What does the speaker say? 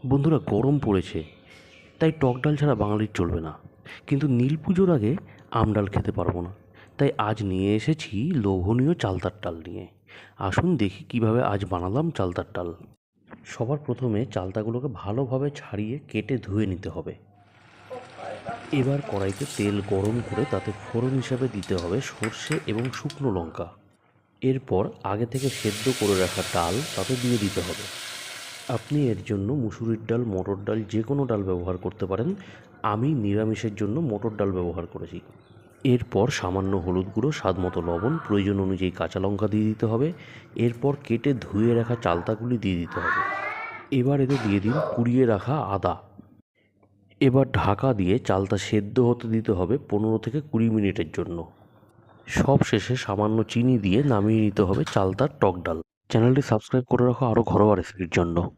বন্ধুরা, গরম পড়েছে, তাই টক ডাল ছাড়া বাঙালির চলবে না। কিন্তু নীল পুজোর আগে আম ডাল খেতে পারবো না, তাই আজ নিয়ে এসেছি লোভনীয় চালতার ডাল নিয়ে। আসুন দেখি কিভাবে আজ বানালাম চালতার ডাল। সবার প্রথমে চালতাগুলোকে ভালোভাবে ছাড়িয়ে কেটে ধুয়ে নিতে হবে। এবার কড়াইতে তেল গরম করে তাতে ফোড়ন হিসাবে দিতে হবে সর্ষে এবং শুকনো লঙ্কা। এরপর আগে থেকে সেদ্ধ করে রাখা ডাল তাতে দিয়ে দিতে হবে। আপনি এর জন্য মুসুরির ডাল, মটর ডাল, যে কোনো ডাল ব্যবহার করতে পারেন। আমি নিরামিষের জন্য মটর ডাল ব্যবহার করেছি। এরপর সামান্য হলুদ গুঁড়ো, স্বাদ মতো লবণ, প্রয়োজন অনুযায়ী কাঁচা লঙ্কা দিয়ে দিতে হবে। এরপর কেটে ধুয়ে রাখা চালতাগুলি দিয়ে দিতে হবে। এবার এতে দিয়ে দিন কুড়িয়ে রাখা আদা। এবার ঢাকা দিয়ে চালতা সেদ্ধ হতে দিতে হবে 15 থেকে 20 মিনিটের জন্য। সব শেষে সামান্য চিনি দিয়ে নামিয়ে নিতে হবে চালতার টক ডাল। চ্যানেলটি সাবস্ক্রাইব করে রাখো আরও ঘরোয়া রেসিপির জন্য।